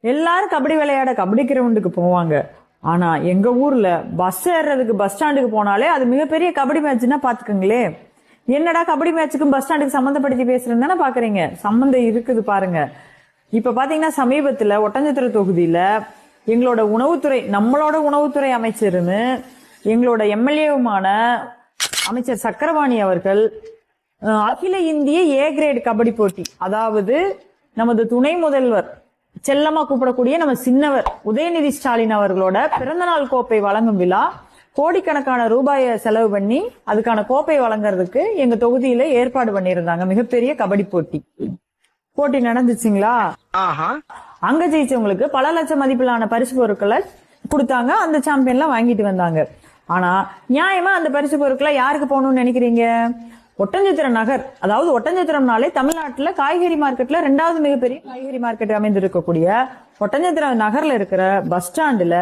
எல்லாரும் கபடி விளையாட கபடி கிரவுண்டுக்கு போவாங்க. ஆனா எங்க ஊர்ல பஸ் ஏறுறதுக்கு பஸ் ஸ்டாண்டுக்கு போனாலே அது மிகப்பெரிய கபடி மேட்ச்னா பாத்துக்கங்களே. என்னடா கபடி மேட்சுக்கும் பஸ் ஸ்டாண்டுக்கு சம்மந்தப்படுத்தி பேசுறேன்னு தானே பாக்குறீங்க. சம்மந்தம் இருக்குது பாருங்க. இப்ப பாத்தீங்கன்னா சமீபத்துல ஒட்டஞ்சத்திர தொகுதியில எங்களோட உணவுத்துறை நம்மளோட உணவுத்துறை அமைச்சர்னு எங்களோட எம்எல்ஏவுமான அமைச்சர் சக்கரபாணி அவர்கள் அகில இந்திய ஏ கிரேட் கபடி போட்டி, அதாவது நமது துணை முதல்வர் செல்லமா கூப்பிடக்கூடிய நம்ம சின்னவர் உதயநிதி ஸ்டாலின் அவர்களோட பிறந்தநாள் கோப்பை வழங்கும் விழா கோடிக்கணக்கான ரூபாயை செலவு பண்ணி அதுக்கான கோப்பை வழங்குறதுக்கு எங்க தொகுதியில ஏற்பாடு பண்ணியிருந்தாங்க. மிகப்பெரிய கபடி போட்டி நடந்துச்சுங்களா. அங்க ஜெயிச்சவங்களுக்கு பல லட்சம் மதிப்பிலான பரிசு பொருட்களை கொடுத்தாங்க. அந்த சாம்பியன்லாம் வாங்கிட்டு வந்தாங்க. ஆனா நியாயமா அந்த பரிசு பொருட்களை யாருக்கு போகணும்னு நினைக்கிறீங்க? ஒட்டஞ்சத்திரம் நகர், அதாவது ஒட்டஞ்சத்திரம்னாலே தமிழ்நாட்டுல காய்கறி மார்க்கெட்ல 2வது மிகப்பெரிய காய்கறி மார்க்கெட் அமைந்திருக்கக்கூடிய ஒட்டஞ்சத்திரம் நகர்ல இருக்கிற பஸ் ஸ்டாண்டுல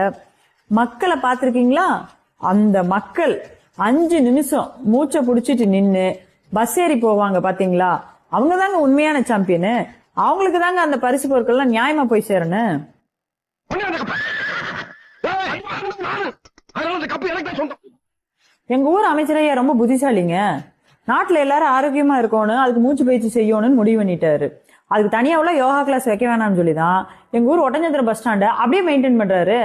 மக்களை பார்த்திருக்கீங்களா? அந்த மக்கள் 5 நிமிஷம் மூச்சை புடிச்சிட்டு நின்னு பஸ் ஏறி போவாங்க பாத்தீங்களா? அவங்க தாங்க உண்மையான சாம்பியனு. அவங்களுக்கு தாங்க அந்த பரிசு பொருட்கள்லாம் நியாயமா போய் சேரணும். எங்க ஊர் அமைச்சரையா ரொம்ப புத்திசாலிங்க. நாட்டுல எல்லாரும் ஆரோக்கியமா இருக்கணும், அதுக்கு மூச்சு பயிற்சி செய்யணும்னு முடிவு பண்ணிட்டாரு. அதுக்கு தனியா உள்ள யோகா கிளாஸ் வைக்க வேணாம்னு சொல்லிதான் எங்க ஊர் ஒட்டஞ்சத்திரம் பஸ் ஸ்டாண்ட அப்படியே மெயின்டைன் பண்றாரு.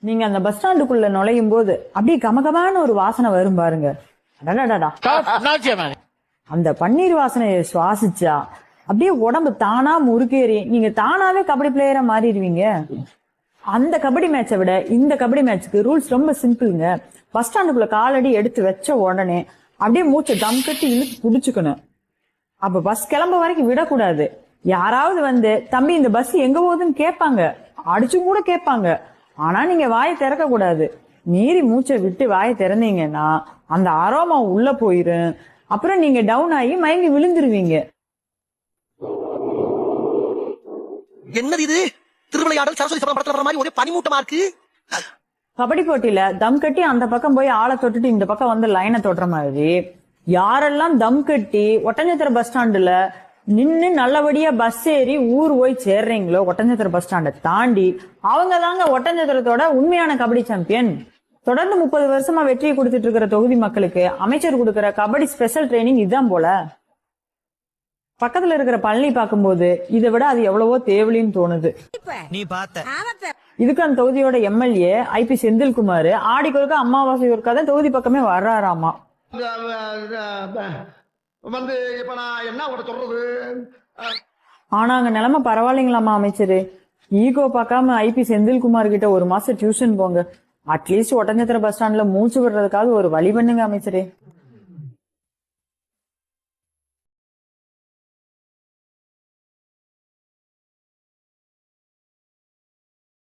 நீங்க அந்த பஸ் ஸ்டாண்டுக்குள்ள நுழையும் போது அப்படியே கமகமான ஒரு வாசனை வரும் பாருங்க. அந்த பன்னீர் வாசனையை சுவாசிச்சா அப்படியே உடம்பு தானா முறுக்கேறி நீங்க தானாவே கபடி பிளேயரா மாறிடுவீங்க. அந்த கபடி மேட்சை விட இந்த கபடி மேட்சுக்கு ரூல்ஸ் ரொம்ப சிம்பிள்ங்க. பஸ் ஸ்டாண்டுக்குள்ள காலடி எடுத்து வச்ச உடனே அப்படியே மூச்சை தம் கட்டி இழுத்து புடிச்சுக்கணும். அப்ப பஸ் கிளம்ப வரைக்கும் விடக்கூடாது. யாராவது வந்து தம்பி இந்த பஸ் எங்க போகுதுன்னு கேட்பாங்க, அடிச்சும் கூட கேட்பாங்க. ஆனா நீங்க வாயை திறக்க கூடாது. மீறி மூச்சை விட்டு வாயை திறந்தீங்கன்னா அந்த அரோமா உள்ள போயிரும். அப்புறம் நீங்க டவுன் ஆகி மயங்கி விழுந்துருவீங்க. என்னது இது? திருவிளையாடல் சரஸ்வதி சபதம் படத்துல வர மாதிரி ஒரே பனிமூட்டமா இருக்கு. கபடி போட்டியில தம் கட்டி அந்த பக்கம் போய் ஆளை தொட்டுட்டு இந்த பக்கம் வந்து லைனை தொடுற மாதிரி யாரெல்லாம் தம் கட்டி ஒட்டஞ்சத்திர பஸ் ஸ்டாண்டுல நின்னு நல்லபடியா பஸ் ஏறி ஊர் போய் சேர்றீங்களோ, ஒட்டஞ்சத்திர பஸ் ஸ்டாண்டை தாண்டி அவங்க தாங்க ஒட்டஞ்சத்திரத்தோட உண்மையான கபடி சாம்பியன். தொடர்ந்து 30 வருஷமா வெற்றியை கொடுத்துட்டு இருக்கிற தொகுதி மக்களுக்கு அமைச்சர் கொடுக்கிற கபடி ஸ்பெஷல் ட்ரைனிங் இதுதான் போல. பக்கத்துல இருக்கிற பழனி பார்க்கும்போது இதை விட அது எவ்வளவோ தேவலின்னு தோணுது. இதுக்கு அந்த தொகுதியோட எம்எல்ஏ ஐபி செந்தில்குமார் ஆடிக்கு அமாவாசை ஒருக்காதான் தொகுதி பக்கமே வர்றாராமா. ஆனா அங்க நிலைமை பரவாயில்லைங்களாமா அமைச்சரு. ஈகோ பார்க்காம ஐபி செந்தில்குமார் கிட்ட 1 மாசம் டியூஷன் போங்க. அட்லீஸ்ட் ஒட்டஞ்சத்திர பஸ் ஸ்டாண்ட்ல மூச்சு விடுறதுக்காக ஒரு வழி பண்ணுங்க அமைச்சரே.